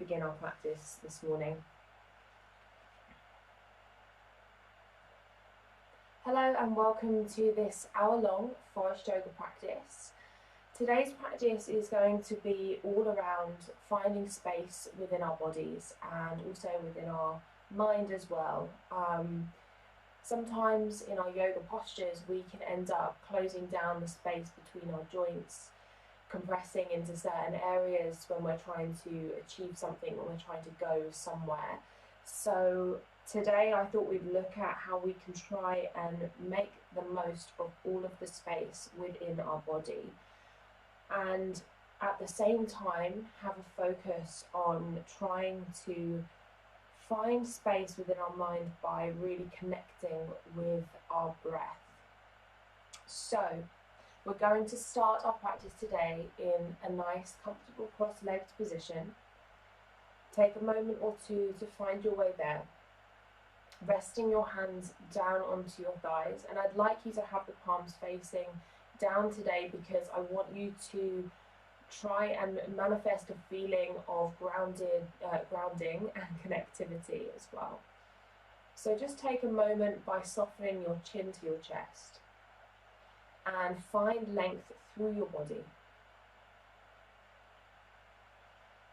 begin our practice this morning. Hello and welcome to this hour-long Forrest Yoga practice. Today's practice is going to be all around finding space within our bodies and also within our mind as well. Sometimes in our yoga postures we can end up closing down the space between our joints, compressing into certain areas when we're trying to achieve something, when we're trying to go somewhere. So today I thought we'd look at how we can try and make the most of all of the space within our body, and at the same time have a focus on trying to find space within our mind by really connecting with our breath. So we're going to start our practice today in a nice, comfortable cross-legged position. Take a moment or two to find your way there, resting your hands down onto your thighs. And I'd like you to have the palms facing down today because I want you to try and manifest a feeling of grounding and connectivity as well. So just take a moment by softening your chin to your chest and find length through your body.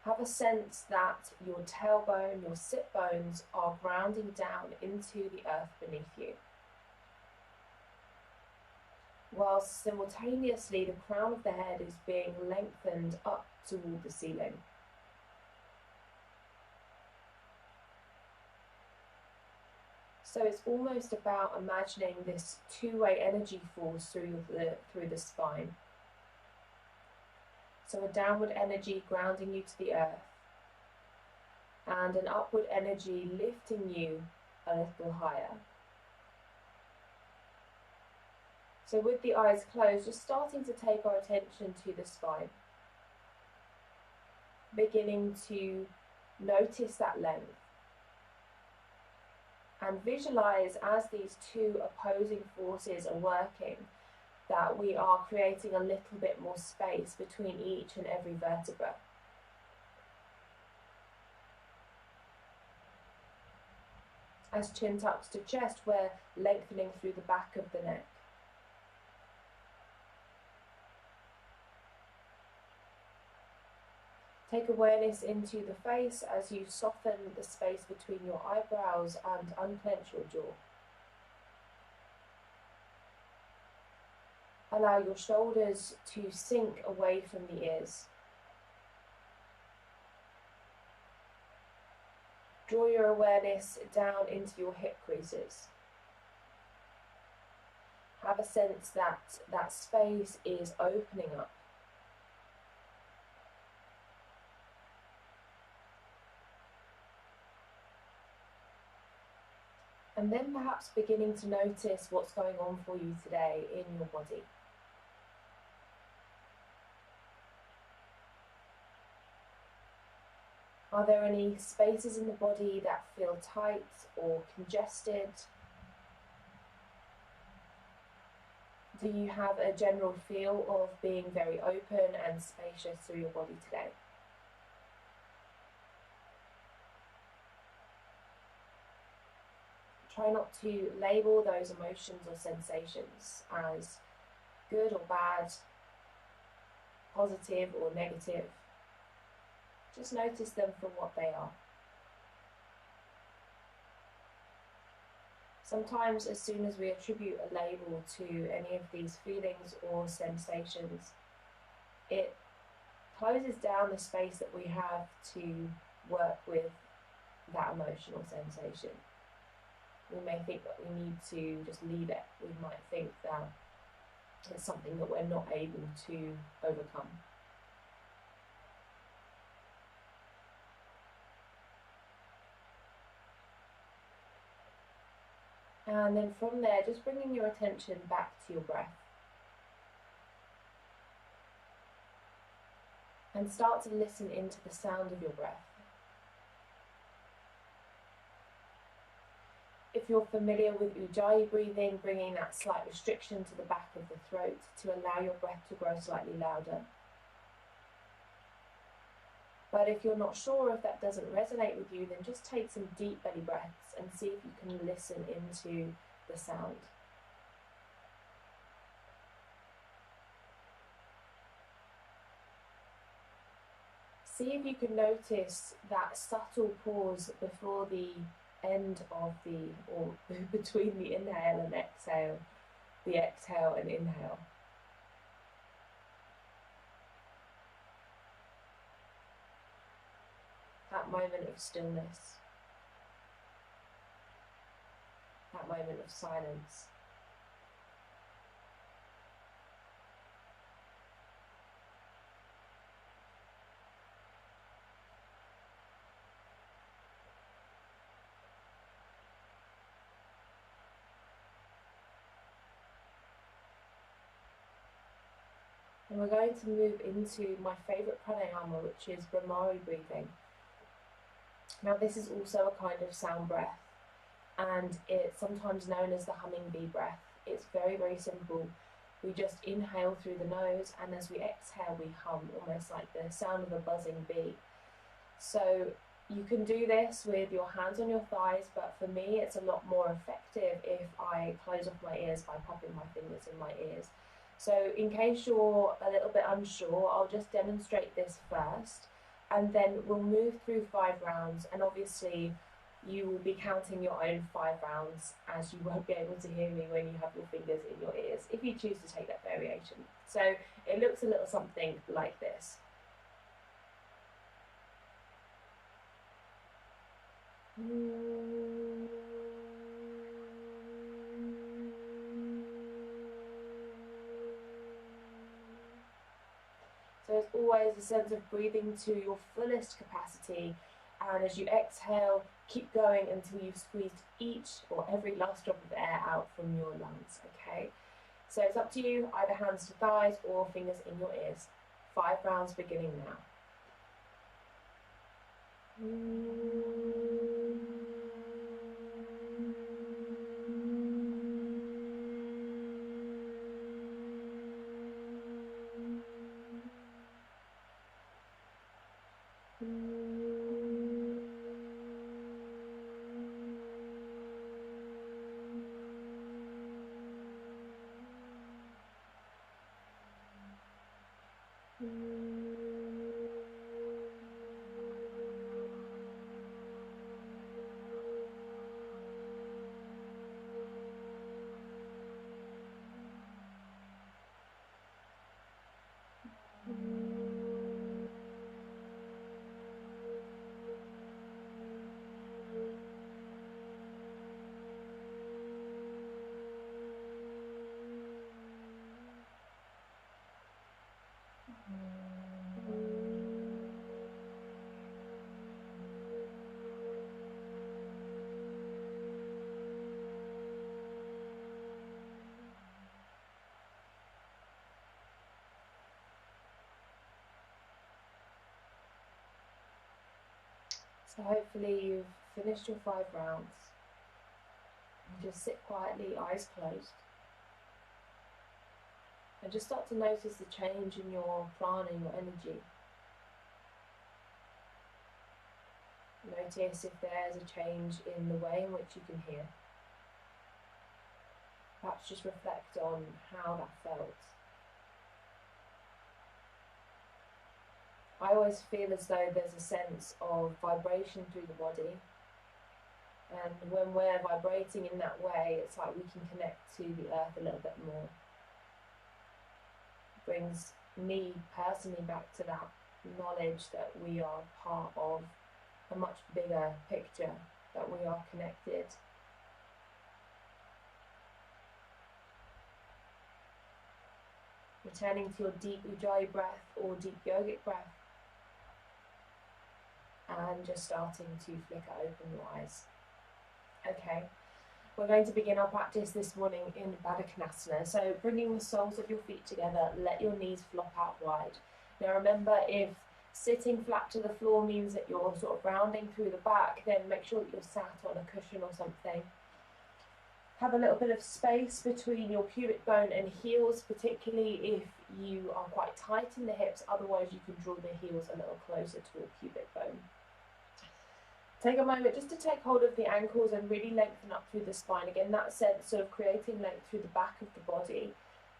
Have a sense that your tailbone, your sit bones are grounding down into the earth beneath you, whilst simultaneously the crown of the head is being lengthened up toward the ceiling. So it's almost about imagining this two-way energy force through the spine. So a downward energy grounding you to the earth, and an upward energy lifting you a little higher. So with the eyes closed, just starting to take our attention to the spine, beginning to notice that length. And visualize as these two opposing forces are working, that we are creating a little bit more space between each and every vertebra. As chin tucks to chest, we're lengthening through the back of the neck. Take awareness into the face as you soften the space between your eyebrows and unclench your jaw. Allow your shoulders to sink away from the ears. Draw your awareness down into your hip creases. Have a sense that that space is opening up. And then perhaps beginning to notice what's going on for you today in your body. Are there any spaces in the body that feel tight or congested? Do you have a general feel of being very open and spacious through your body today? Try not to label those emotions or sensations as good or bad, positive or negative. Just notice them for what they are. Sometimes as soon as we attribute a label to any of these feelings or sensations, it closes down the space that we have to work with that emotional sensation. We may think that we need to just leave it. We might think that it's something that we're not able to overcome. And then from there, just bringing your attention back to your breath. And start to listen into the sound of your breath. If you're familiar with Ujjayi breathing, bringing that slight restriction to the back of the throat to allow your breath to grow slightly louder. But if you're not sure, if that doesn't resonate with you, then just take some deep belly breaths and see if you can listen into the sound. See if you can notice that subtle pause before the end of or between the inhale and exhale, the exhale and inhale. That moment of stillness, that moment of silence. And we're going to move into my favourite pranayama, which is Brahmari breathing. Now this is also a kind of sound breath, and it's sometimes known as the humming bee breath. It's very, very simple. We just inhale through the nose, and as we exhale we hum, almost like the sound of a buzzing bee. So you can do this with your hands on your thighs, but for me it's a lot more effective if I close off my ears by popping my fingers in my ears. So in case you're a little bit unsure, I'll just demonstrate this first, and then we'll move through 5 rounds, and obviously you will be counting your own 5 rounds, as you won't be able to hear me when you have your fingers in your ears, if you choose to take that variation. So it looks a little something like this. So it's always a sense of breathing to your fullest capacity, and as you exhale, keep going until you've squeezed each or every last drop of air out from your lungs, okay? So it's up to you, either hands to thighs or fingers in your ears. 5 rounds beginning now. So hopefully you've finished your 5 rounds. And just sit quietly, eyes closed. And just start to notice the change in your prana, your energy. Notice if there's a change in the way in which you can hear. Perhaps just reflect on how that felt. I always feel as though there's a sense of vibration through the body, and when we're vibrating in that way, it's like we can connect to the earth a little bit more. It brings me personally back to that knowledge that we are part of a much bigger picture, that we are connected. Returning to your deep Ujjayi breath or deep yogic breath, and just starting to flicker open your eyes. Okay, we're going to begin our practice this morning in Baddha Konasana. So bringing the soles of your feet together, let your knees flop out wide. Now remember, if sitting flat to the floor means that you're sort of rounding through the back, then make sure that you're sat on a cushion or something. Have a little bit of space between your pubic bone and heels, particularly if you are quite tight in the hips, otherwise you can draw the heels a little closer to your pubic bone. Take a moment just to take hold of the ankles and really lengthen up through the spine. Again, that sense of creating length through the back of the body.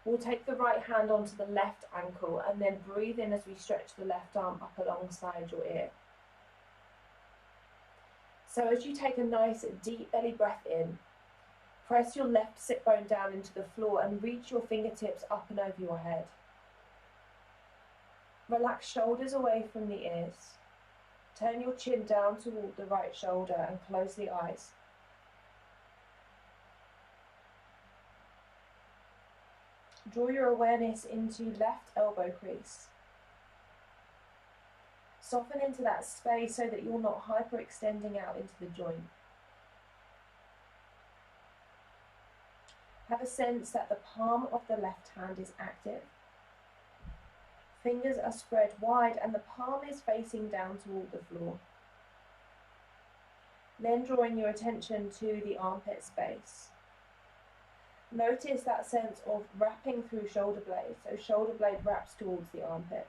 We'll take the right hand onto the left ankle and then breathe in as we stretch the left arm up alongside your ear. So as you take a nice deep belly breath in, press your left sit bone down into the floor and reach your fingertips up and over your head. Relax shoulders away from the ears. Turn your chin down toward the right shoulder and close the eyes. Draw your awareness into left elbow crease. Soften into that space so that you're not hyperextending out into the joint. Have a sense that the palm of the left hand is active. Fingers are spread wide and the palm is facing down toward the floor. Then drawing your attention to the armpit space. Notice that sense of wrapping through shoulder blade. So shoulder blade wraps towards the armpit.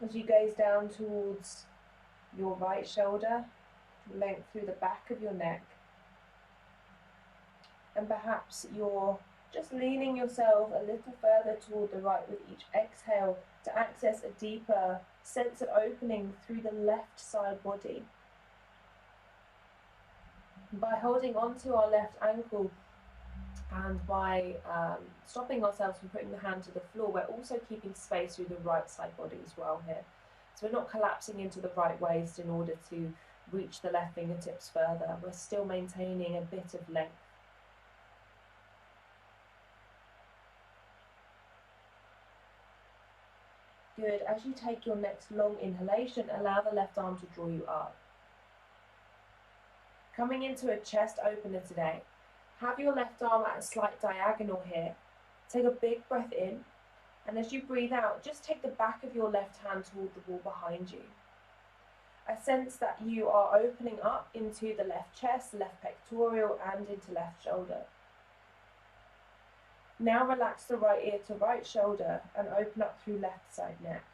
As you gaze down towards your right shoulder, length through the back of your neck. And perhaps you're just leaning yourself a little further toward the right with each exhale to access a deeper sense of opening through the left side body. By holding onto our left ankle and by stopping ourselves from putting the hand to the floor, we're also keeping space through the right side body as well here. So we're not collapsing into the right waist in order to reach the left fingertips further. We're still maintaining a bit of length. Good. As you take your next long inhalation, allow the left arm to draw you up. Coming into a chest opener today, have your left arm at a slight diagonal here. Take a big breath in, and as you breathe out, just take the back of your left hand toward the wall behind you. I sense that you are opening up into the left chest, left pectoral, and into left shoulder. Now relax the right ear to right shoulder and open up through left side neck.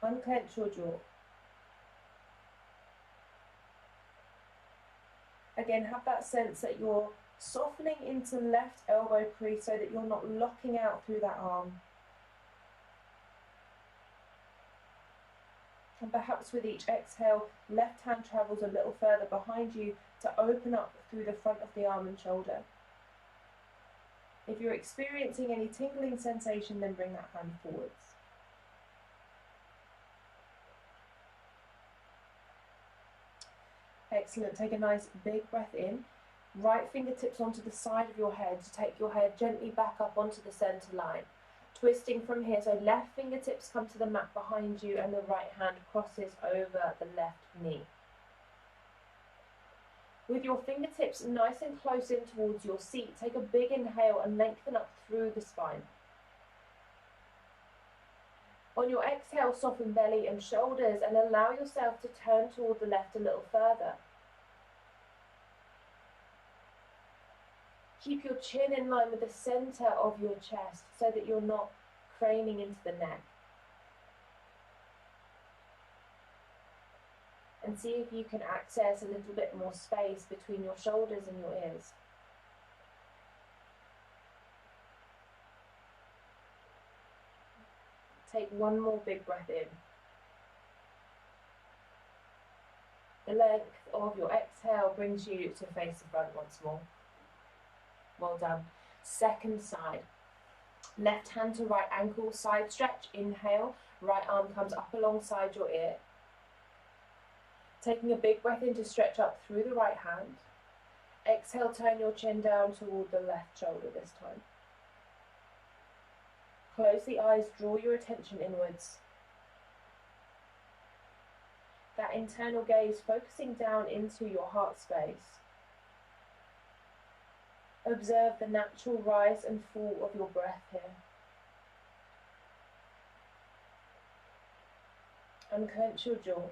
Unclench your jaw. Again, have that sense that you're softening into left elbow crease so that you're not locking out through that arm. And perhaps with each exhale, left hand travels a little further behind you to open up through the front of the arm and shoulder. If you're experiencing any tingling sensation, then bring that hand forwards. Excellent. Take a nice big breath in. Right fingertips onto the side of your head to take your head gently back up onto the center line. Twisting from here, so left fingertips come to the mat behind you and the right hand crosses over the left knee. With your fingertips nice and close in towards your seat, take a big inhale and lengthen up through the spine. On your exhale, soften belly and shoulders and allow yourself to turn toward the left a little further. Keep your chin in line with the center of your chest so that you're not craning into the neck. And see if you can access a little bit more space between your shoulders and your ears. Take one more big breath in. The length of your exhale brings you to face the front once more. Well done. Second side. Left hand to right ankle, side stretch, inhale. Right arm comes up alongside your ear. Taking a big breath in to stretch up through the right hand. Exhale, turn your chin down toward the left shoulder this time. Close the eyes, draw your attention inwards. That internal gaze focusing down into your heart space. Observe the natural rise and fall of your breath here. Unclench your jaw.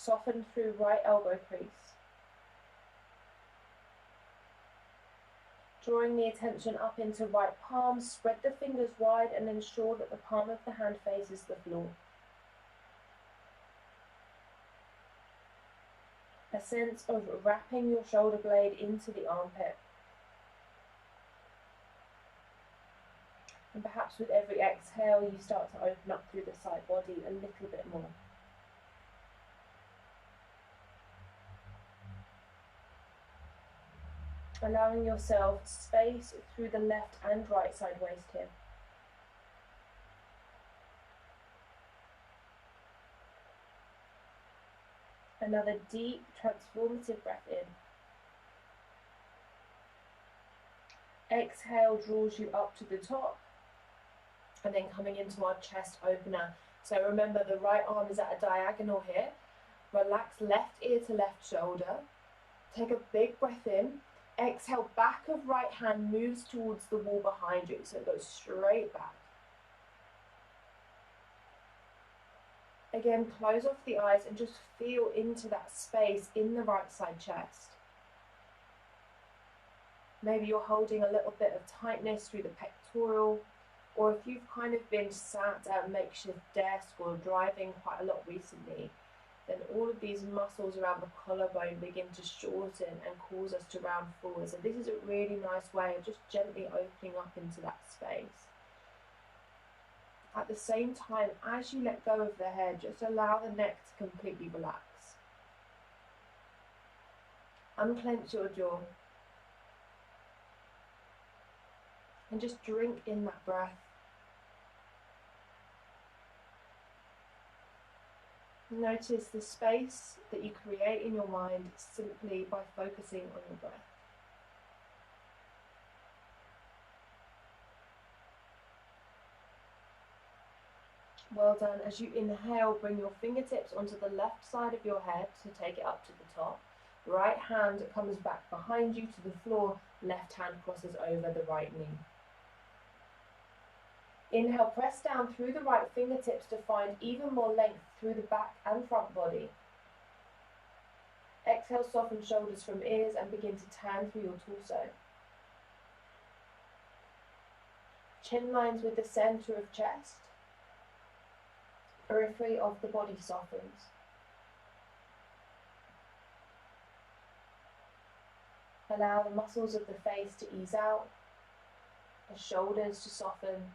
Soften through right elbow crease. Drawing the attention up into right palm, spread the fingers wide and ensure that the palm of the hand faces the floor. A sense of wrapping your shoulder blade into the armpit. And perhaps with every exhale you start to open up through the side body a little bit more. Allowing yourself space through the left and right side waist here. Another deep, transformative breath in. Exhale draws you up to the top, and then coming into our chest opener. So remember, the right arm is at a diagonal here. Relax left ear to left shoulder. Take a big breath in. Exhale, back of right hand moves towards the wall behind you, so it goes straight back. Again, close off the eyes and just feel into that space in the right side chest. Maybe you're holding a little bit of tightness through the pectoral, or if you've kind of been sat at a makeshift desk or driving quite a lot recently, then all of these muscles around the collarbone begin to shorten and cause us to round forward. So this is a really nice way of just gently opening up into that space. At the same time, as you let go of the head, just allow the neck to completely relax. Unclench your jaw. And just drink in that breath. Notice the space that you create in your mind simply by focusing on your breath. Well done. As you inhale, bring your fingertips onto the left side of your head to take it up to the top. Right hand comes back behind you to the floor, left hand crosses over the right knee. Inhale, press down through the right fingertips to find even more length through the back and front body. Exhale, soften shoulders from ears and begin to turn through your torso. Chin lines with the center of chest. Periphery of the body softens. Allow the muscles of the face to ease out, the shoulders to soften.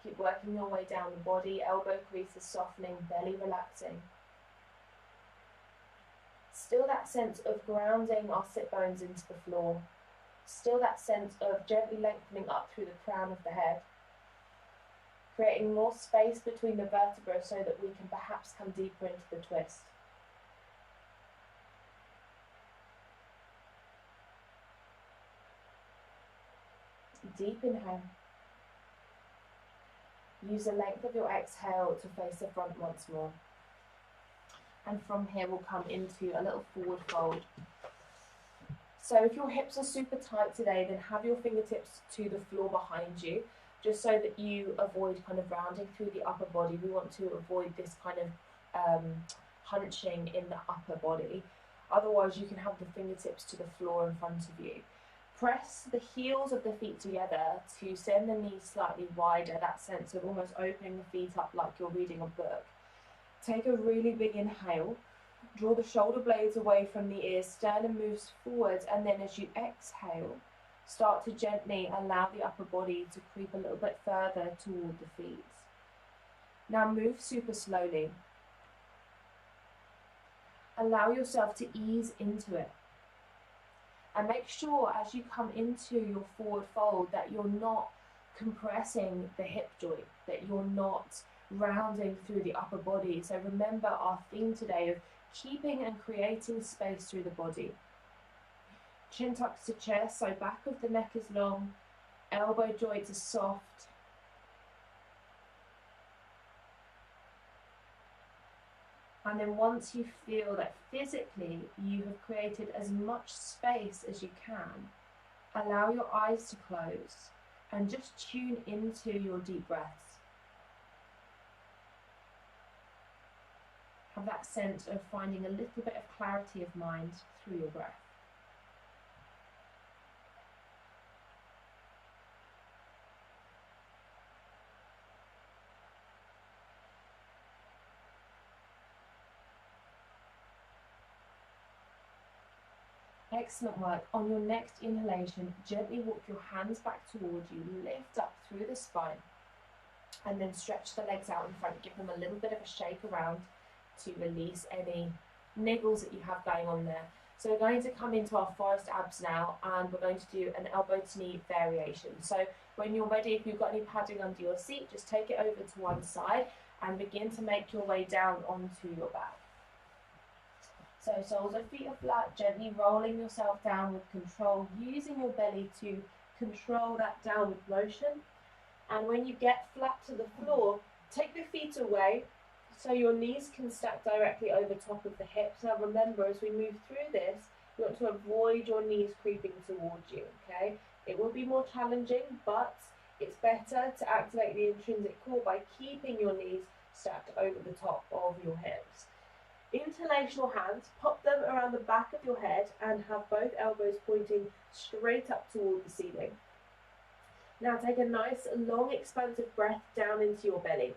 Keep working your way down the body, elbow creases softening, belly relaxing. Still that sense of grounding our sit bones into the floor. Still that sense of gently lengthening up through the crown of the head. Creating more space between the vertebrae so that we can perhaps come deeper into the twist. Deep inhale. Use the length of your exhale to face the front once more. And from here we'll come into a little forward fold. So if your hips are super tight today, then have your fingertips to the floor behind you, just so that you avoid kind of rounding through the upper body. We want to avoid this kind of hunching in the upper body. Otherwise you can have the fingertips to the floor in front of you. Press the heels of the feet together to send the knees slightly wider, that sense of almost opening the feet up like you're reading a book. Take a really big inhale, draw the shoulder blades away from the ears, sternum moves forwards, and then as you exhale, start to gently allow the upper body to creep a little bit further toward the feet. Now move super slowly. Allow yourself to ease into it. And make sure as you come into your forward fold that you're not compressing the hip joint, that you're not rounding through the upper body. So remember our theme today of keeping and creating space through the body. Chin tucks to chest, so back of the neck is long, elbow joints are soft. And then once you feel that physically you have created as much space as you can, allow your eyes to close and just tune into your deep breaths. Have that sense of finding a little bit of clarity of mind through your breath. Excellent work. On your next inhalation, gently walk your hands back towards you, lift up through the spine, and then stretch the legs out in front. Give them a little bit of a shake around to release any niggles that you have going on there. So we're going to come into our forest abs now, and we're going to do an elbow to knee variation. So when you're ready, if you've got any padding under your seat, just take it over to one side and begin to make your way down onto your back. So soles of feet are flat, gently rolling yourself down with control, using your belly to control that downward motion. And when you get flat to the floor, take the feet away so your knees can stack directly over top of the hips. Now remember, as we move through this, you want to avoid your knees creeping towards you, okay? It will be more challenging, but it's better to activate the intrinsic core by keeping your knees stacked over the top of your hips. Interlational hands, pop them around the back of your head and have both elbows pointing straight up toward the ceiling. Now take a nice long expansive breath down into your belly.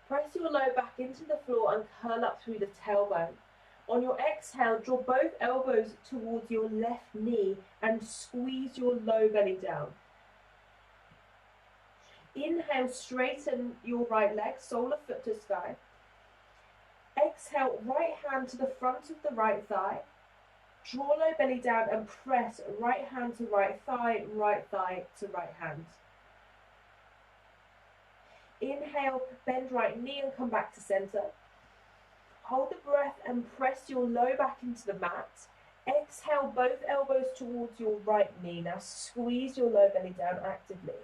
Press your low back into the floor and curl up through the tailbone. On your exhale, draw both elbows towards your left knee and squeeze your low belly down. Inhale, straighten your right leg, sole of foot to sky. Exhale, right hand to the front of the right thigh. Draw low belly down and press right hand to right thigh to right hand. Inhale, bend right knee and come back to center. Hold the breath and press your low back into the mat. Exhale, both elbows towards your right knee. Now squeeze your low belly down actively.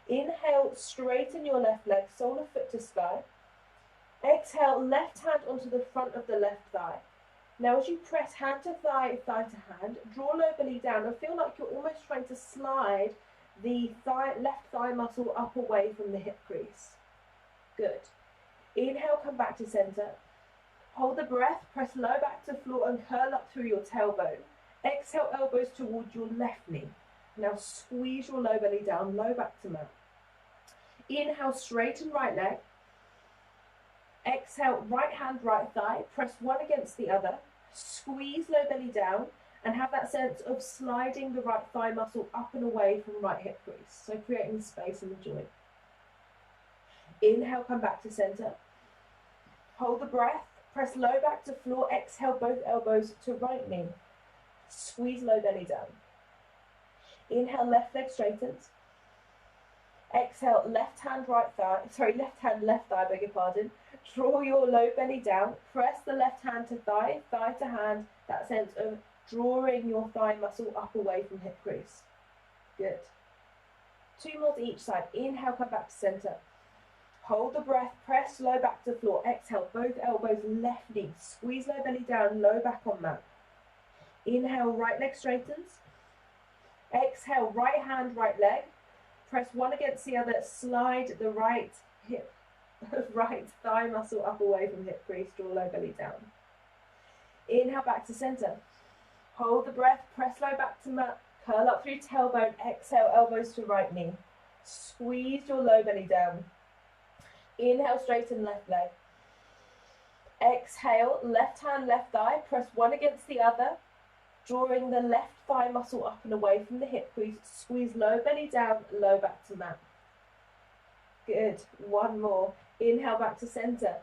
Inhale, straighten your left leg, sole of foot to sky. Exhale, left hand onto the front of the left thigh. Now as you press hand to thigh, thigh to hand, draw low belly down and feel like you're almost trying to slide the left thigh muscle up away from the hip crease. Good. Inhale, come back to center. Hold the breath, press low back to floor and curl up through your tailbone. Exhale, elbows towards your left knee. Now squeeze your low belly down, low back to mat. Inhale, straighten right leg. Exhale, right hand, right thigh. Press one against the other. Squeeze low belly down and have that sense of sliding the right thigh muscle up and away from right hip crease. So creating space in the joint. Inhale, come back to center. Hold the breath. Press low back to floor. Exhale, both elbows to right knee. Squeeze low belly down. Inhale, left leg straightens. Exhale, left hand, left thigh, beg your pardon. Draw your low belly down. Press the left hand to thigh, thigh to hand. That sense of drawing your thigh muscle up away from hip crease. Good. Two more to each side. Inhale, come back to center. Hold the breath, press low back to floor. Exhale, both elbows, left knee. Squeeze low belly down, low back on mat. Inhale, right leg straightens. Exhale, right hand, right leg. Press one against the other, slide the right hip, right thigh muscle up away from hip crease, draw low belly down. Inhale, back to center. Hold the breath, press low back to mat, curl up through tailbone. Exhale, elbows to right knee. Squeeze your low belly down. Inhale, straighten left leg. Exhale, left hand, left thigh. Press one against the other, drawing the left thigh muscle up and away from the hip crease. Squeeze low belly down, low back to mat. Good. One more. Inhale, back to center.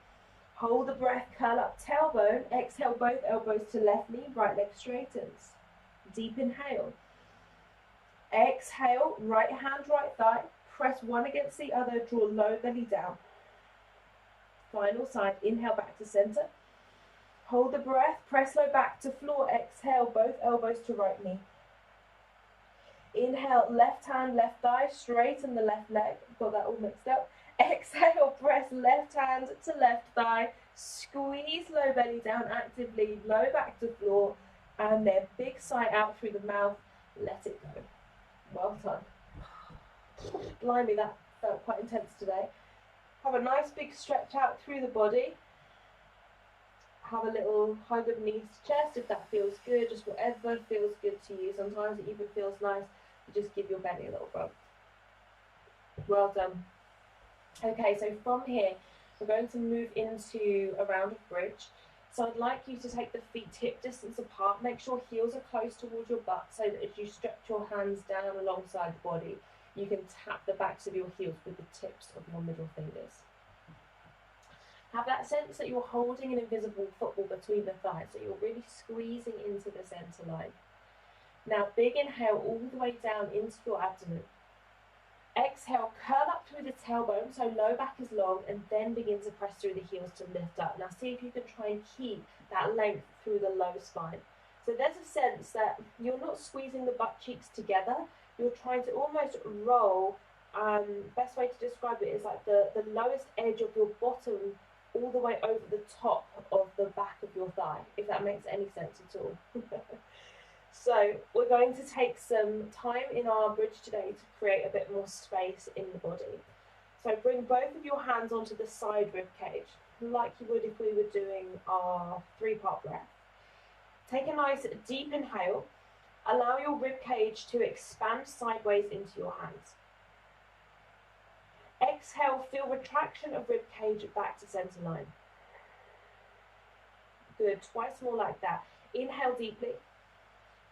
Hold the breath, curl up tailbone. Exhale, both elbows to left knee, right leg straightens. Deep inhale. Exhale, right hand, right thigh. Press one against the other, draw low belly down. Final side. Inhale, back to center. Hold the breath, press low back to floor. Exhale, both elbows to right knee. Inhale, left hand, left thigh, straighten the left leg. Got that all mixed up. Exhale, press left hand to left thigh. Squeeze low belly down actively, low back to floor. And then big sigh out through the mouth. Let it go. Well done. Blimey, that felt quite intense today. Have a nice big stretch out through the body. Have a little hug of knees to chest if that feels good, just whatever feels good to you. Sometimes it even feels nice to just give your belly a little rub. Well done. Okay, so from here, we're going to move into a round of bridge. So I'd like you to take the feet hip distance apart. Make sure heels are close towards your butt so that as you stretch your hands down alongside the body, you can tap the backs of your heels with the tips of your middle fingers. Have that sense that you're holding an invisible football between the thighs, so you're really squeezing into the center line. Now, big inhale all the way down into your abdomen. Exhale, curl up through the tailbone, so low back is long, and then begin to press through the heels to lift up. Now see if you can try and keep that length through the low spine. So there's a sense that you're not squeezing the butt cheeks together, you're trying to almost roll. Best way to describe it is like the lowest edge of your bottom all the way over the top of the back of your thigh, if that makes any sense at all. So we're going to take some time in our bridge today to create a bit more space in the body. So bring both of your hands onto the side rib cage, like you would if we were doing our 3-part breath. Take a nice deep inhale. Allow your rib cage to expand sideways into your hands. Exhale, feel retraction of rib cage back to center line. Good, twice more like that. Inhale deeply.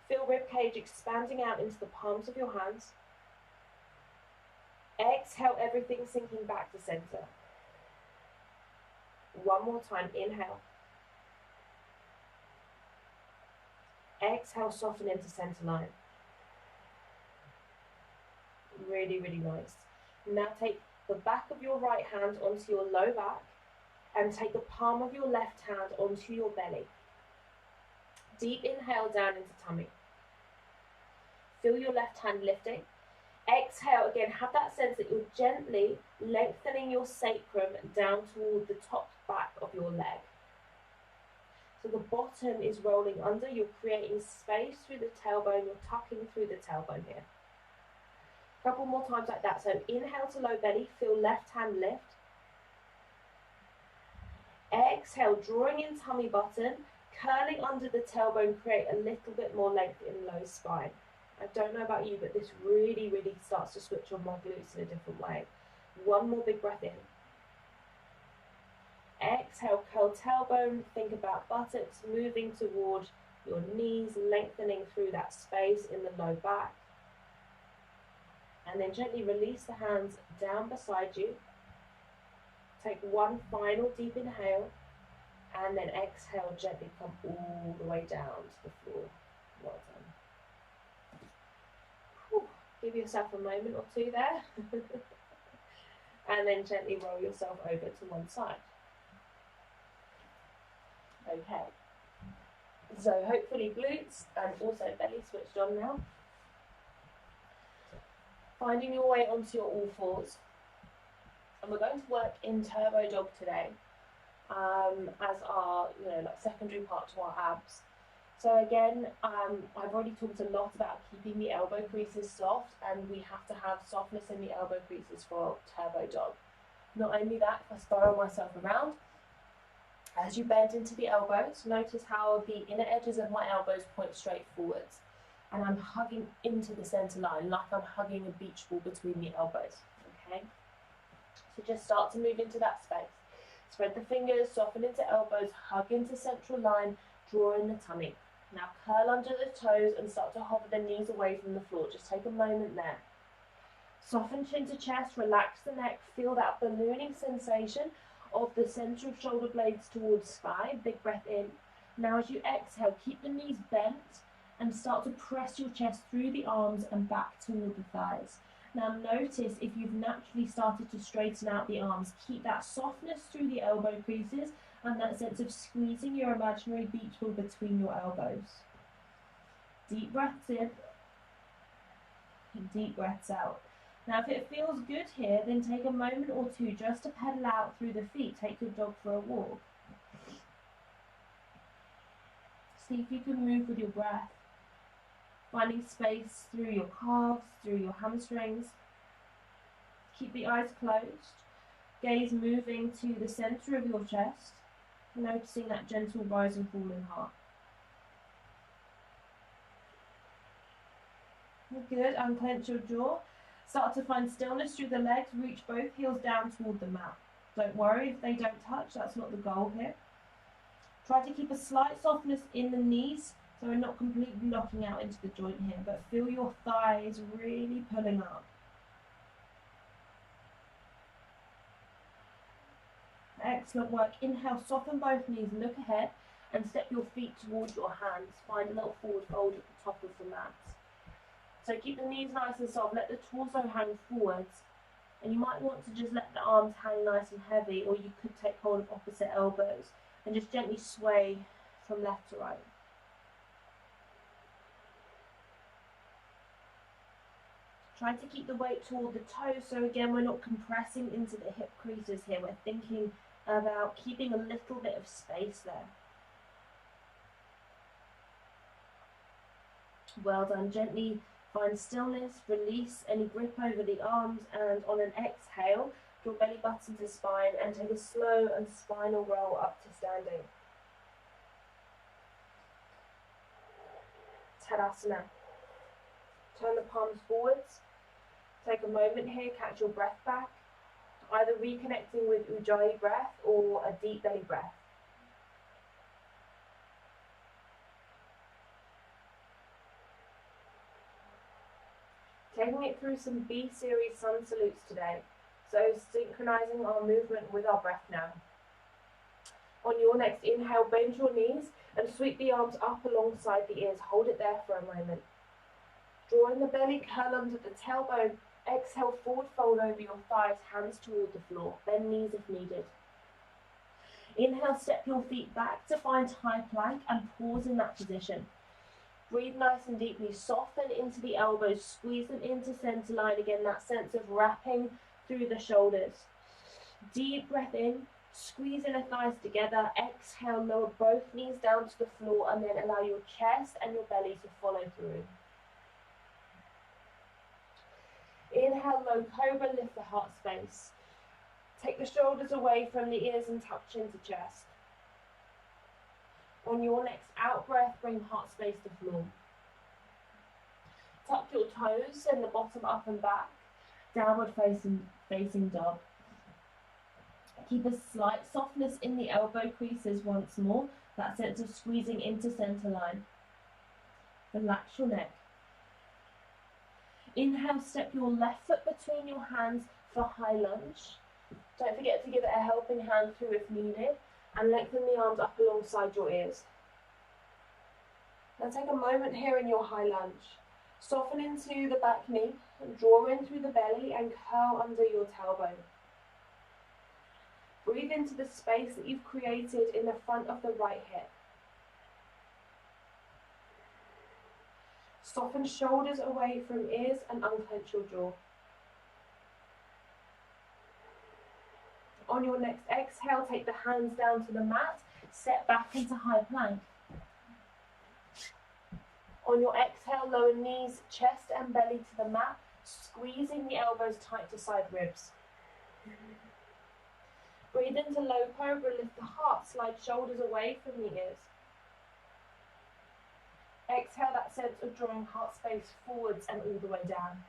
Feel rib cage expanding out into the palms of your hands. Exhale, everything sinking back to center. One more time, inhale. Exhale, soften into center line. Really, really nice. Now take the back of your right hand onto your low back and take the palm of your left hand onto your belly. Deep inhale down into tummy. Feel your left hand lifting. Exhale again, have that sense that you're gently lengthening your sacrum down toward the top back of your leg. So the bottom is rolling under, you're creating space through the tailbone, you're tucking through the tailbone here. A couple more times like that. So inhale to low belly, feel left hand lift. Exhale, drawing in tummy button, curling under the tailbone, create a little bit more length in low spine. I don't know about you, but this really, really starts to switch on my glutes in a different way. One more big breath in. Exhale, curl tailbone, think about buttocks moving toward your knees, lengthening through that space in the low back. And then gently release the hands down beside you. Take one final deep inhale, and then exhale, gently come all the way down to the floor. Well done. Whew. Give yourself a moment or two there. And then gently roll yourself over to one side. Okay. So hopefully glutes and also belly switched on now. Finding your way onto your all fours. And we're going to work in turbo dog today as our secondary part to our abs. So again, I've already talked a lot about keeping the elbow creases soft, and we have to have softness in the elbow creases for turbo dog. Not only that, if I spiral myself around, as you bend into the elbows, notice how the inner edges of my elbows point straight forwards. And I'm hugging into the center line, like I'm hugging a beach ball between the elbows, okay? So just start to move into that space. Spread the fingers, soften into elbows, hug into central line, draw in the tummy. Now curl under the toes and start to hover the knees away from the floor. Just take a moment there. Soften chin to chest, relax the neck, feel that ballooning sensation of the center of shoulder blades towards sky. Big breath in. Now as you exhale, keep the knees bent and start to press your chest through the arms and back toward the thighs. Now notice if you've naturally started to straighten out the arms, keep that softness through the elbow creases and that sense of squeezing your imaginary beach ball between your elbows. Deep breaths in and deep breaths out. Now if it feels good here, then take a moment or two just to pedal out through the feet. Take your dog for a walk. See if you can move with your breath. Finding space through your calves, through your hamstrings. Keep the eyes closed. gaze moving to the center of your chest, noticing that gentle rise and fall in heart. Good, unclench your jaw. Start to find stillness through the legs. Reach both heels down toward the mat. Don't worry if they don't touch, that's not the goal here. Try to keep a slight softness in the knees, so we're not completely locking out into the joint here, but feel your thighs really pulling up. Excellent work. Inhale, soften both knees, look ahead, and step your feet towards your hands. Find a little forward fold at the top of the mat. So keep the knees nice and soft, let the torso hang forwards, and you might want to just let the arms hang nice and heavy, or you could take hold of opposite elbows and just gently sway from left to right. Try to keep the weight toward the toes, so again we're not compressing into the hip creases here, we're thinking about keeping a little bit of space there. Well done. Gently find stillness, release any grip over the arms, and on an exhale, draw belly button to spine and take a slow and spinal roll up to standing. Tadasana. Turn the palms forwards. Take a moment here, catch your breath back, either reconnecting with Ujjayi breath or a deep belly breath. Taking it through some B series sun salutes today, so synchronizing our movement with our breath now. On your next inhale, bend your knees and sweep the arms up alongside the ears. Hold it there for a moment. Drawing the belly curl under the tailbone, exhale, forward fold over your thighs, hands toward the floor. Bend knees if needed. Inhale, step your feet back to find high plank and pause in that position. Breathe nice and deeply, soften into the elbows, squeeze them into center line. Again, that sense of wrapping through the shoulders. Deep breath in, squeeze inner thighs together. Exhale, lower both knees down to the floor and then allow your chest and your belly to follow through. Inhale, low cobra, lift the heart space. Take the shoulders away from the ears and touch into chest. On your next out breath, bring heart space to floor. Tuck your toes, send the bottom up and back. Downward facing dog. Keep a slight softness in the elbow creases once more. That sense of squeezing into center line. Relax your neck. Inhale, step your left foot between your hands for high lunge. Don't forget to give it a helping hand through if needed, and lengthen the arms up alongside your ears. Now take a moment here in your high lunge. Soften into the back knee, and draw in through the belly and curl under your tailbone. Breathe into the space that you've created in the front of the right hip. Soften shoulders away from ears and unclench your jaw. On your next exhale, take the hands down to the mat, step back into high plank. On your exhale, lower knees, chest and belly to the mat, squeezing the elbows tight to side ribs. Breathe into low cobra, lift the heart, slide shoulders away from the ears. Exhale that sense of drawing heart space forwards and all the way down.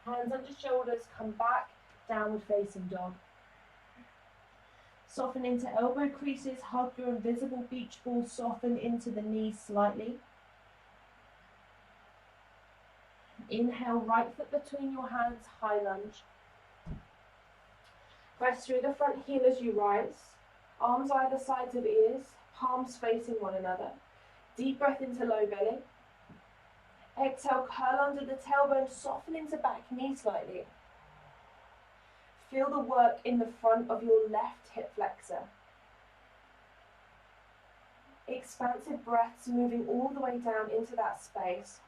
Hands under shoulders, come back, downward facing dog. Soften into elbow creases, hug your invisible beach ball, soften into the knees slightly. Inhale, right foot between your hands, high lunge. Press through the front heel as you rise, arms either sides of ears, palms facing one another. Deep breath into low belly. Exhale, curl under the tailbone, soften into back knee slightly. Feel the work in the front of your left hip flexor. Expansive breaths moving all the way down into that space.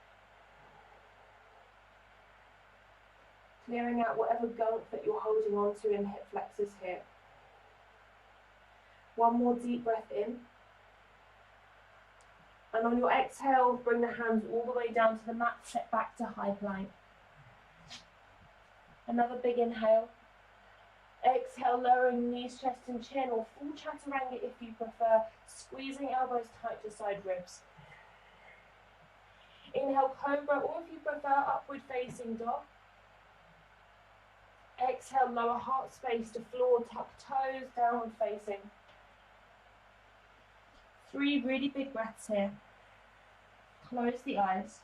Clearing out whatever gunk that you're holding on to in hip flexors here. One more deep breath in. And on your exhale, bring the hands all the way down to the mat, step back to high plank. Another big inhale. Exhale, lowering knees, chest and chin, or full chaturanga if you prefer, squeezing elbows tight to side ribs. Inhale, cobra, or if you prefer, upward facing dog. Exhale, lower heart space to floor, tuck toes, downward facing. 3 really big breaths here. Close the eyes.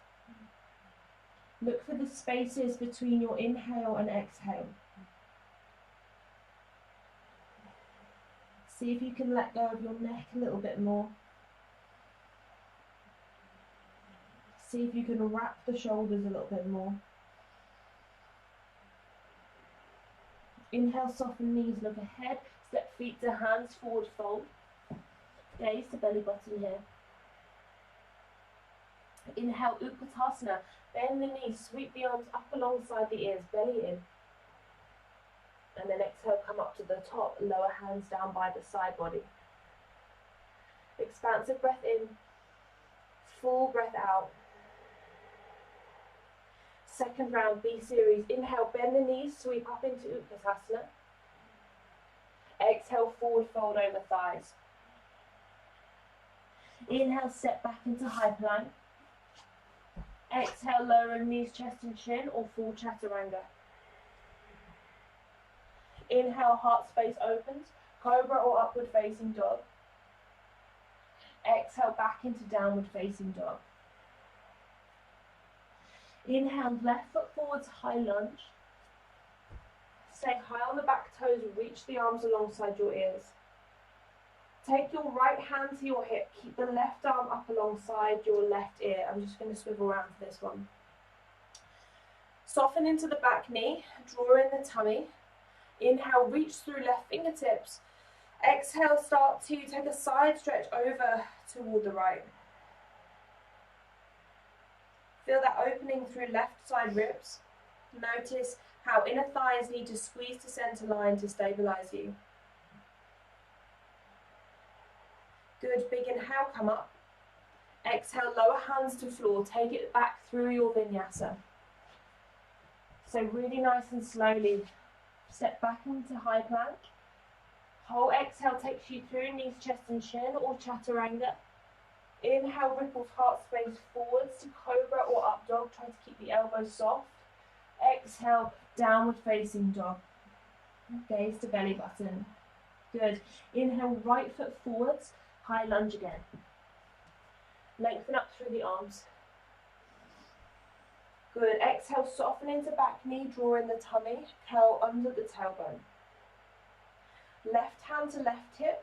Look for the spaces between your inhale and exhale. See if you can let go of your neck a little bit more. See if you can wrap the shoulders a little bit more. Inhale, soften knees, look ahead, step feet to hands, forward fold. Gaze to belly button here. Inhale, Utkatasana, bend the knees, sweep the arms up alongside the ears, belly in. And then exhale, come up to the top, lower hands down by the side body. Expansive breath in, full breath out. Second round, B series. Inhale, bend the knees, sweep up into Utkatasana. Exhale, forward fold over thighs. Inhale, step back into high plank. Exhale, lowering knees, chest and chin, or full chaturanga. Inhale, heart space opens, cobra or upward facing dog. Exhale, back into downward facing dog. Inhale, left foot forwards, high lunge. Stay high on the back toes, reach the arms alongside your ears. Take your right hand to your hip, keep the left arm up alongside your left ear. I'm just going to swivel around for this one. Soften into the back knee, draw in the tummy. Inhale, reach through left fingertips. Exhale, start to take a side stretch over toward the right. Feel that opening through left side ribs. Notice how inner thighs need to squeeze to center line to stabilize you. Good, big inhale, come up. Exhale, lower hands to floor, take it back through your vinyasa. So really nice and slowly, step back into high plank. Whole exhale takes you through knees, chest and chin, or chaturanga. Inhale, ripples heart space forwards to cobra or up dog. Try to keep the elbows soft. Exhale, downward facing dog. Gaze to belly button. Good. Inhale, right foot forwards, high lunge again. Lengthen up through the arms. Good. Exhale, soften into back knee, draw in the tummy, curl under the tailbone. Left hand to left hip.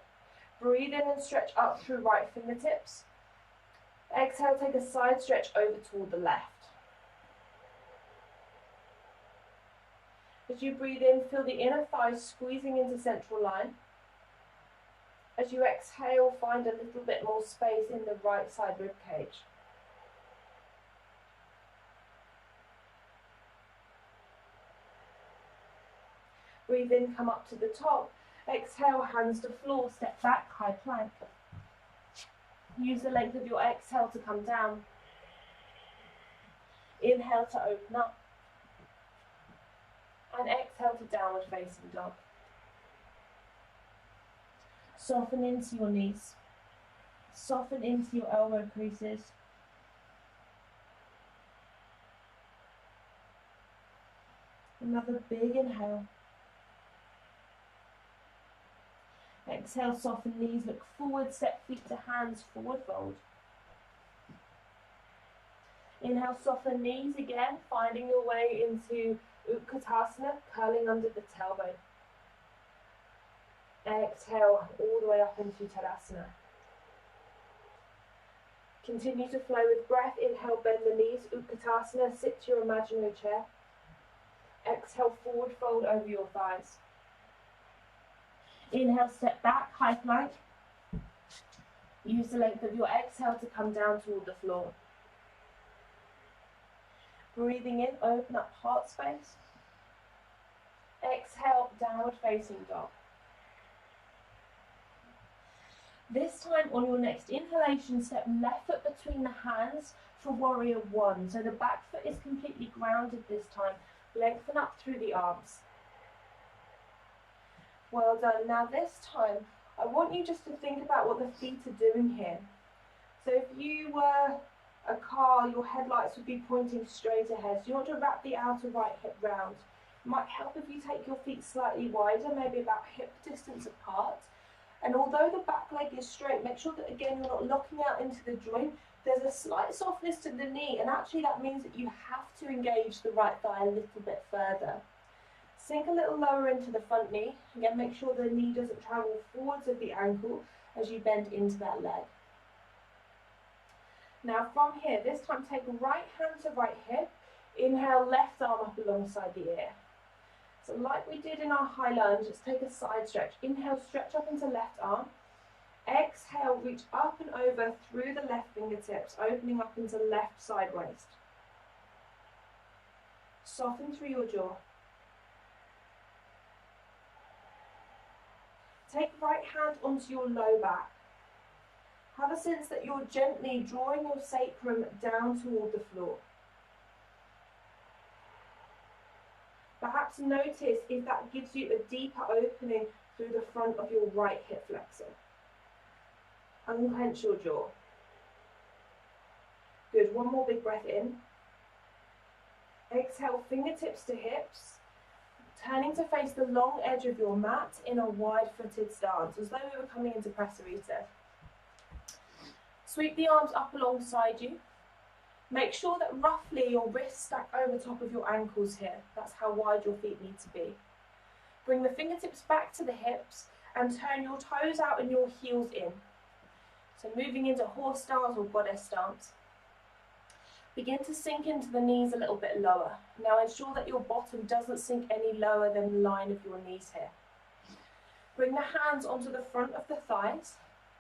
Breathe in and stretch up through right fingertips. Exhale, take a side stretch over toward the left. As you breathe in, feel the inner thighs squeezing into central line. As you exhale, find a little bit more space in the right side rib cage. Breathe in, come up to the top. Exhale, hands to floor, step back, high plank. Use the length of your exhale to come down. Inhale to open up. And exhale to downward facing dog. Soften into your knees. Soften into your elbow creases. Another big inhale. Exhale, soften knees, look forward, step feet to hands, forward fold. Inhale, soften knees again, finding your way into Utkatasana, curling under the tailbone. Exhale, all the way up into Tadasana. Continue to flow with breath. Inhale, bend the knees, Utkatasana, sit to your imaginary chair. Exhale, forward fold over your thighs. Inhale, step back, high plank. Use the length of your exhale to come down toward the floor. Breathing in, open up heart space. Exhale, downward facing dog. This time on your next inhalation, step left foot between the hands for warrior one. So the back foot is completely grounded this time. Lengthen up through the arms. Well done. Now this time, I want you just to think about what the feet are doing here. So if you were a car, your headlights would be pointing straight ahead. So you want to wrap the outer right hip round. It might help if you take your feet slightly wider, maybe about hip distance apart. And although the back leg is straight, make sure that again you're not locking out into the joint. There's a slight softness to the knee, and actually that means that you have to engage the right thigh a little bit further. Sink a little lower into the front knee. Again, make sure the knee doesn't travel forwards of the ankle as you bend into that leg. Now from here, this time take right hand to right hip. Inhale, left arm up alongside the ear. So like we did in our high lunge, let's take a side stretch. Inhale, stretch up into left arm. Exhale, reach up and over through the left fingertips, opening up into left side waist. Soften through your jaw. Take right hand onto your low back. Have a sense that you're gently drawing your sacrum down toward the floor. Perhaps notice if that gives you a deeper opening through the front of your right hip flexor. Unclench your jaw. Good, one more big breath in. Exhale, fingertips to hips, turning to face the long edge of your mat in a wide-footed stance, as though we were coming into Prasarita. Sweep the arms up alongside you. Make sure that roughly your wrists stack over top of your ankles here. That's how wide your feet need to be. Bring the fingertips back to the hips and turn your toes out and your heels in. So moving into horse stance or goddess stance. Begin to sink into the knees a little bit lower. Now ensure that your bottom doesn't sink any lower than the line of your knees here. Bring the hands onto the front of the thighs.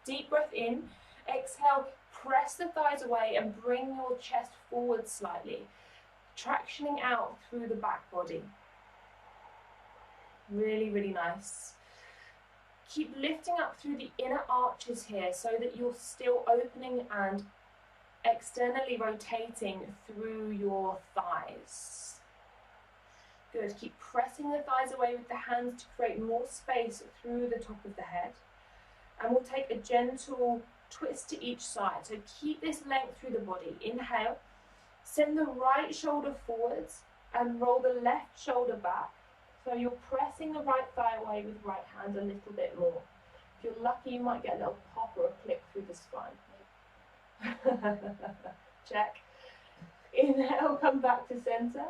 Deep breath in. Exhale, press the thighs away and bring your chest forward slightly, tractioning out through the back body. Really, really nice. Keep lifting up through the inner arches here so that you're still opening and externally rotating through your thighs. Good. Keep pressing the thighs away with the hands to create more space through the top of the head. And we'll take a gentle twist to each side. So keep this length through the body. Inhale. Send the right shoulder forwards and roll the left shoulder back. So you're pressing the right thigh away with right hand a little bit more. If you're lucky, you might get a little pop or a click through the spine. Check. Inhale, come back to center.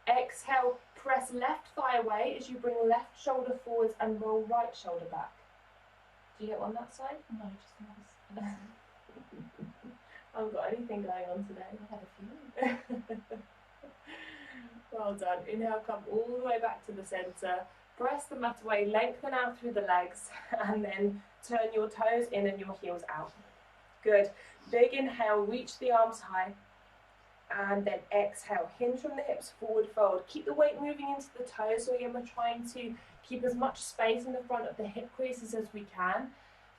Exhale, press left thigh away as you bring left shoulder forwards and roll right shoulder back. Do you get one that side? No, just nice. I haven't got anything going on today. I had a few. Well done. Inhale, come all the way back to the center. Press the mat away, lengthen out through the legs, and then turn your toes in and your heels out. Good. Big inhale, reach the arms high. And then exhale, hinge from the hips, forward fold. Keep the weight moving into the toes. So again, we're trying to keep as much space in the front of the hip creases as we can.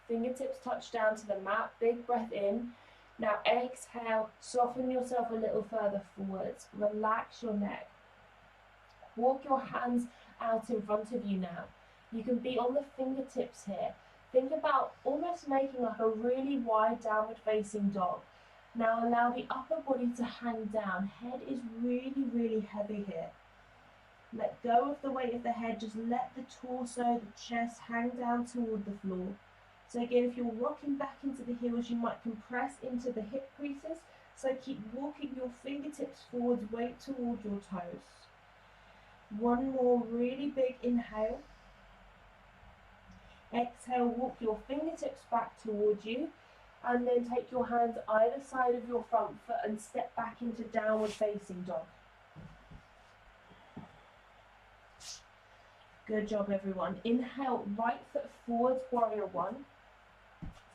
Fingertips touch down to the mat. Big breath in. Now exhale, soften yourself a little further forwards. Relax your neck. Walk your hands out in front of you now. You can be on the fingertips here. Think about almost making like a really wide downward facing dog. Now allow the upper body to hang down. Head is really, really heavy here. Let go of the weight of the head. Just let the torso, the chest hang down toward the floor. So again, if you're rocking back into the heels, you might compress into the hip creases. So keep walking your fingertips forwards, weight toward your toes. One more really big inhale. Exhale, walk your fingertips back towards you. And then take your hands either side of your front foot and step back into downward facing dog. Good job, everyone. Inhale, right foot forwards, warrior one.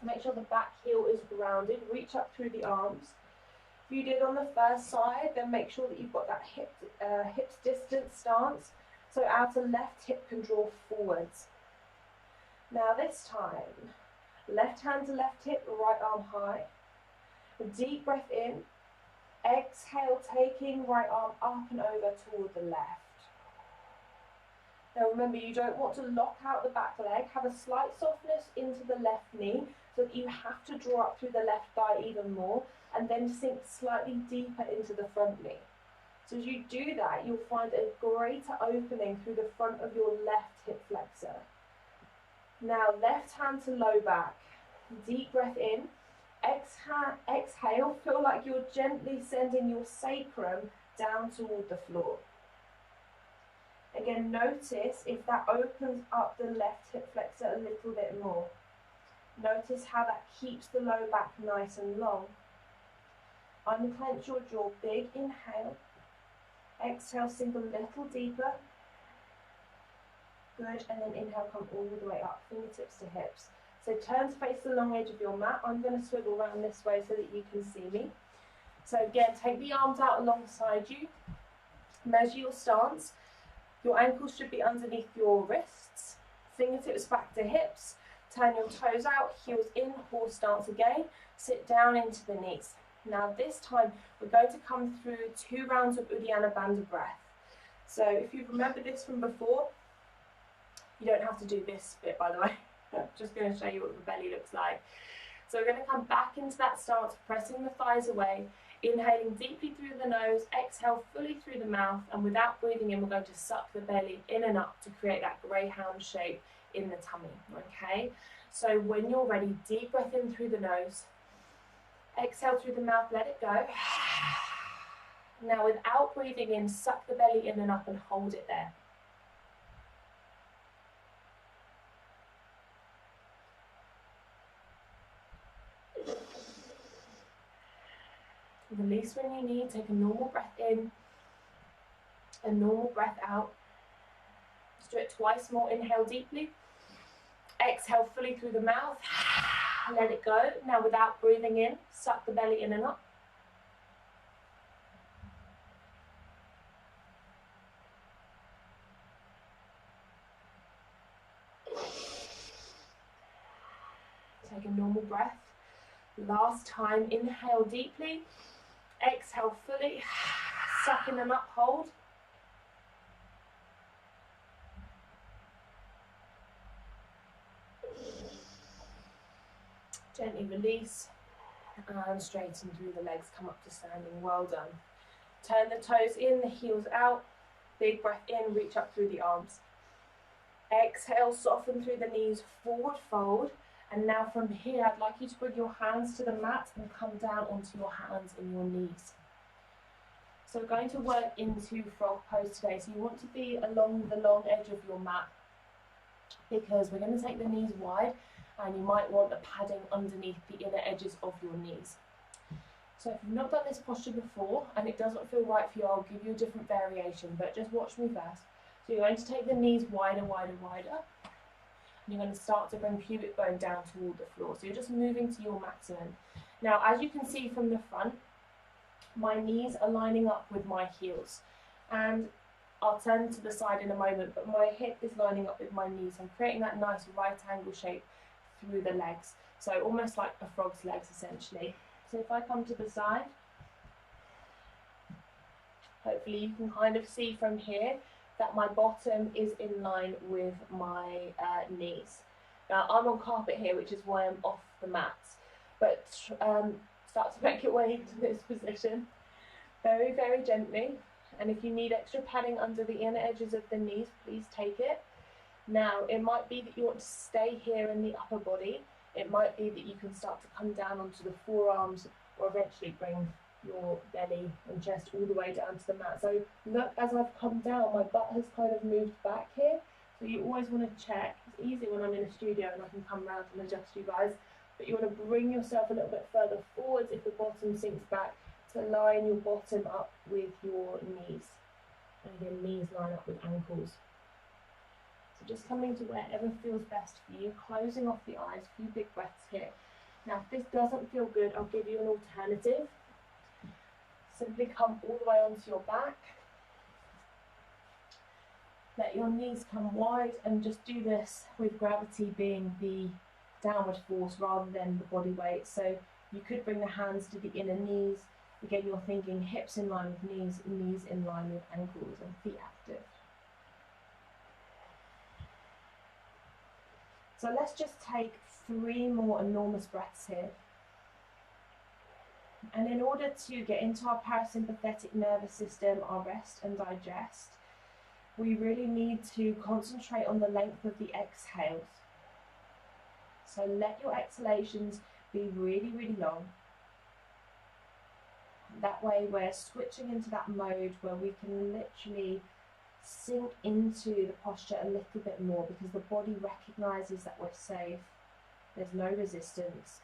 Make sure the back heel is grounded. Reach up through the arms. If you did on the first side, then make sure that you've got that hips distance stance. So outer left hip can draw forwards. Now this time, left hand to left hip, right arm high. A deep breath in. Exhale, taking right arm up and over toward the left. Now remember, you don't want to lock out the back leg. Have a slight softness into the left knee so that you have to draw up through the left thigh even more, and then sink slightly deeper into the front knee. So as you do that, you'll find a greater opening through the front of your left hip flexor. Now left hand to low back. Deep breath in. Exhale, feel like you're gently sending your sacrum down toward the floor. Again, notice if that opens up the left hip flexor a little bit more. Notice how that keeps the low back nice and long. Unclench your jaw, big inhale. Exhale, sink a little deeper. Good, and then inhale, come all the way up, fingertips to hips. So turn to face the long edge of your mat. I'm going to swivel around this way so that you can see me. So again, take the arms out alongside you. Measure your stance. Your ankles should be underneath your wrists. Fingertips back to hips. Turn your toes out, heels in, horse stance again. Sit down into the knees. Now this time, we're going to come through 2 rounds of Uddiyana Bandha breath. So if you remember this from before, you don't have to do this bit, by the way. I'm just going to show you what the belly looks like. So we're going to come back into that stance, pressing the thighs away, inhaling deeply through the nose, exhale fully through the mouth, and without breathing in, we're going to suck the belly in and up to create that greyhound shape in the tummy, okay? So when you're ready, deep breath in through the nose, exhale through the mouth, let it go. Now without breathing in, suck the belly in and up and hold it there. Release when you need, take a normal breath in, a normal breath out. Let's do it twice more, inhale deeply, exhale fully through the mouth, let it go. Now without breathing in, suck the belly in and up. Take a normal breath. Last time, inhale deeply, exhale fully, suck in and up, hold. Gently release and straighten through the legs, come up to standing, well done. Turn the toes in, the heels out, big breath in, reach up through the arms. Exhale, soften through the knees, forward fold. And now from here, I'd like you to bring your hands to the mat and come down onto your hands and your knees. So we're going to work into frog pose today. So you want to be along the long edge of your mat because we're going to take the knees wide and you might want a padding underneath the inner edges of your knees. So if you've not done this posture before and it doesn't feel right for you, I'll give you a different variation, but just watch me first. So you're going to take the knees wider, wider, wider. You're going to start to bring pubic bone down toward the floor. So you're just moving to your maximum. Now, as you can see from the front, my knees are lining up with my heels. And I'll turn to the side in a moment, but my hip is lining up with my knees. I'm creating that nice right angle shape through the legs. So almost like a frog's legs, essentially. So if I come to the side, hopefully you can kind of see from here that my bottom is in line with my knees. Now I'm on carpet here, which is why I'm off the mat, but start to make your way into this position very, very gently, and if you need extra padding under the inner edges of the knees, please take it. Now it might be that you want to stay here in the upper body, it might be that you can start to come down onto the forearms or eventually bring your belly and chest all the way down to the mat. So look, as I've come down, my butt has kind of moved back here. So you always want to check. It's easy when I'm in a studio and I can come around and adjust you guys, but you want to bring yourself a little bit further forwards if the bottom sinks back to line your bottom up with your knees. And again, knees line up with ankles. So just coming to wherever feels best for you, closing off the eyes, a few big breaths here. Now if this doesn't feel good, I'll give you an alternative. Simply come all the way onto your back. Let your knees come wide and just do this with gravity being the downward force rather than the body weight. So you could bring the hands to the inner knees. Again, you're thinking hips in line with knees, knees in line with ankles, and feet active. So let's just take 3 more enormous breaths here. And in order to get into our parasympathetic nervous system, our rest and digest, we really need to concentrate on the length of the exhales. So let your exhalations be really, really long. That way we're switching into that mode where we can literally sink into the posture a little bit more, because the body recognizes that we're safe. There's no resistance.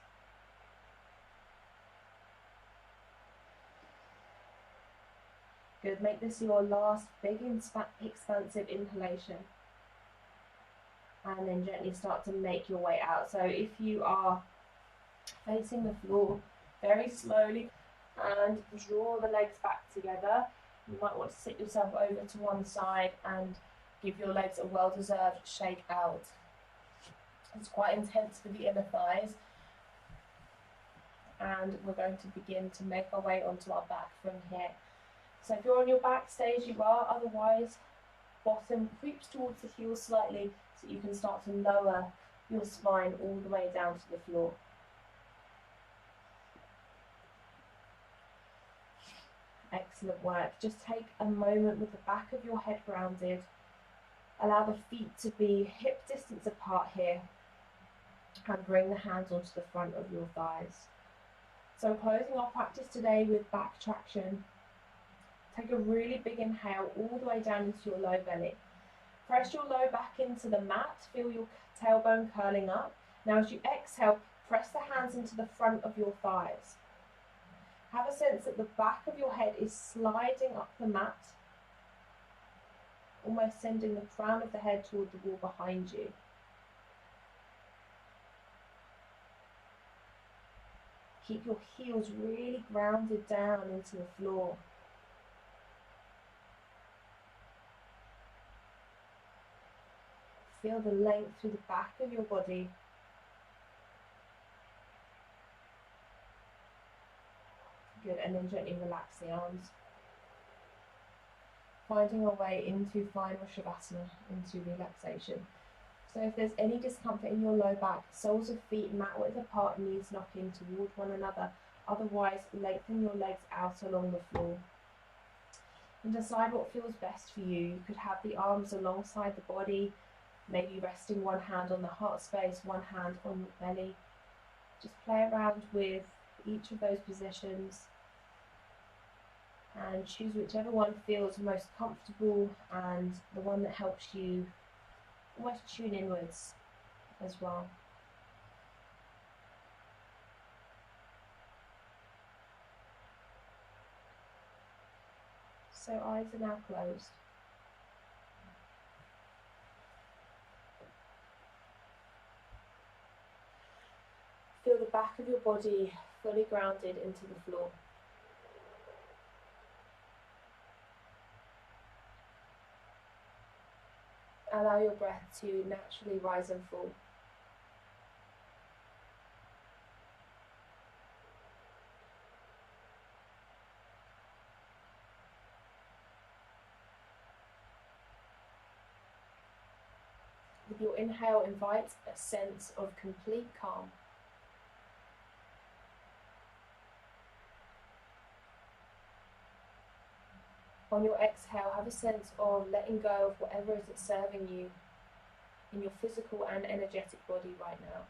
Good. Make this your last big expansive inhalation. And then gently start to make your way out. So if you are facing the floor, very slowly, and draw the legs back together. You might want to sit yourself over to one side and give your legs a well-deserved shake out. It's quite intense for the inner thighs. And we're going to begin to make our way onto our back from here. So if you're on your back, stay as you are. Otherwise, bottom creeps towards the heels slightly so you can start to lower your spine all the way down to the floor. Excellent work. Just take a moment with the back of your head grounded. Allow the feet to be hip distance apart here. And bring the hands onto the front of your thighs. So closing our practice today with back traction. Take a really big inhale all the way down into your low belly. Press your low back into the mat. Feel your tailbone curling up. Now as you exhale, press the hands into the front of your thighs. Have a sense that the back of your head is sliding up the mat, almost sending the crown of the head toward the wall behind you. Keep your heels really grounded down into the floor. Feel the length through the back of your body. Good, and then gently relax the arms. Finding our way into final Shavasana, into relaxation. So if there's any discomfort in your low back, soles of feet mat width apart, knees knocking toward one another. Otherwise, lengthen your legs out along the floor. And decide what feels best for you. You could have the arms alongside the body, maybe resting one hand on the heart space, one hand on your belly. Just play around with each of those positions and choose whichever one feels most comfortable and the one that helps you almost tune inwards as well. So eyes are now closed. Feel the back of your body fully grounded into the floor. Allow your breath to naturally rise and fall. With your inhale, invite a sense of complete calm. On your exhale, have a sense of letting go of whatever is serving you in your physical and energetic body right now.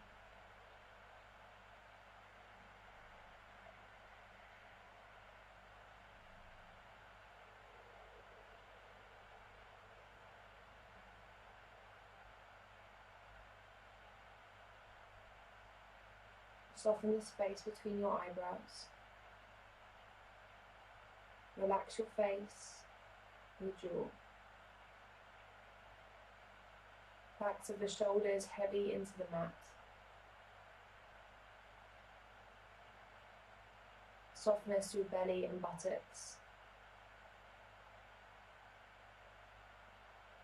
Soften the space between your eyebrows. Relax your face, your jaw. Backs of the shoulders heavy into the mat. Softness through belly and buttocks.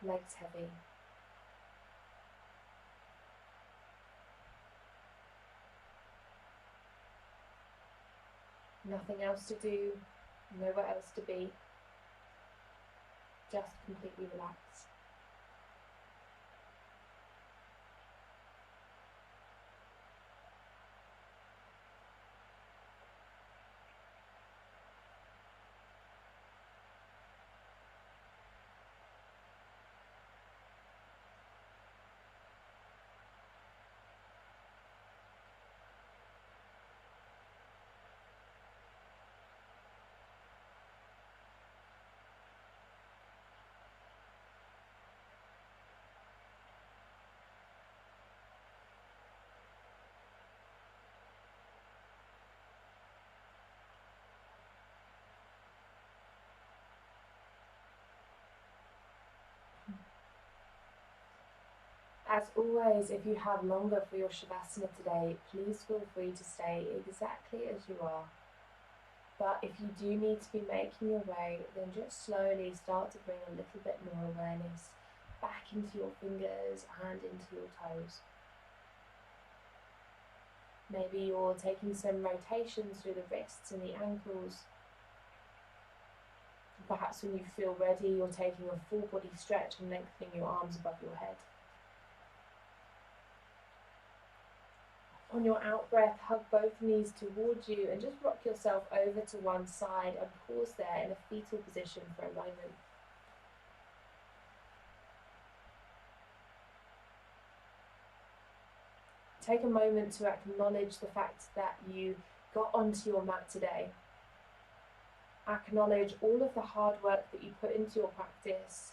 Legs heavy. Nothing else to do, nowhere else to be. Just completely relaxed. As always, if you have longer for your Shavasana today, please feel free to stay exactly as you are. But if you do need to be making your way, then just slowly start to bring a little bit more awareness back into your fingers and into your toes. Maybe you're taking some rotations through the wrists and the ankles. Perhaps when you feel ready, you're taking a full body stretch and lengthening your arms above your head. On your out breath, hug both knees towards you and just rock yourself over to one side and pause there in a fetal position for a moment. Take a moment to acknowledge the fact that you got onto your mat today. Acknowledge all of the hard work that you put into your practice.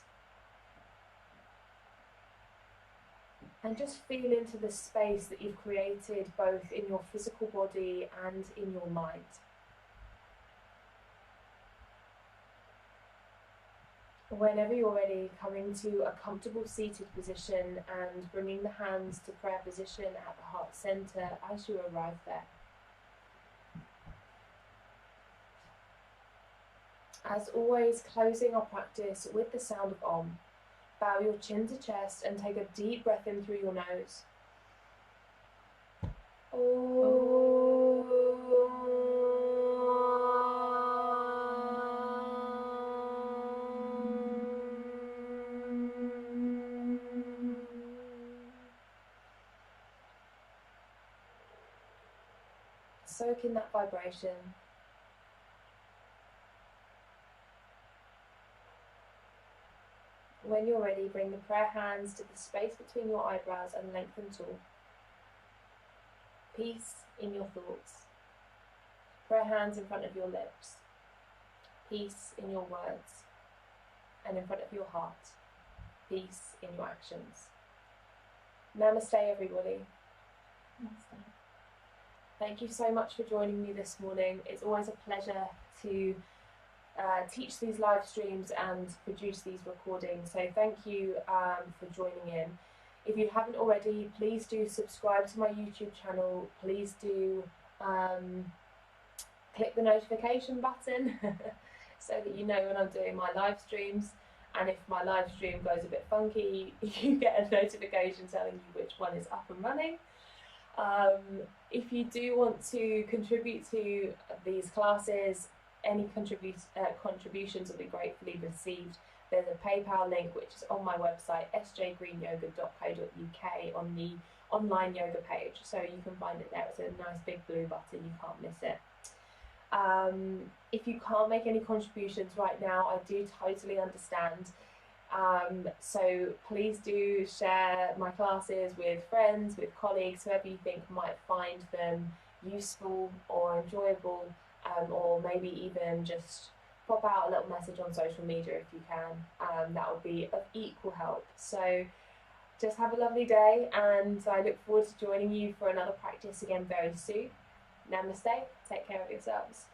And just feel into the space that you've created both in your physical body and in your mind. Whenever you're ready, coming to a comfortable seated position and bringing the hands to prayer position at the heart center as you arrive there. As always, closing our practice with the sound of Om. Bow your chin to chest and take a deep breath in through your nose. Soak in that vibration. When you're ready, bring the prayer hands to the space between your eyebrows and lengthen tall. Peace in your thoughts. Prayer hands in front of your lips. Peace in your words. And in front of your heart. Peace in your actions. Namaste, everybody. Namaste. Thank you so much for joining me this morning. It's always a pleasure to teach these live streams and produce these recordings. So thank you for joining in. If you haven't already, please do subscribe to my YouTube channel. Please do click the notification button so that you know when I'm doing my live streams. And if my live stream goes a bit funky, you get a notification telling you which one is up and running. If you do want to contribute to these classes, any contributions will be gratefully received. There's a PayPal link which is on my website sjgreenyoga.co.uk on the online yoga page, so you can find it there. It's a nice big blue button, you can't miss it. If you can't make any contributions right now, I do totally understand. So please do share my classes with friends, with colleagues, whoever you think might find them useful or enjoyable, or maybe even just pop out a little message on social media if you can. That would be of equal help. So just have a lovely day, and I look forward to joining you for another practice again very soon. Namaste, take care of yourselves.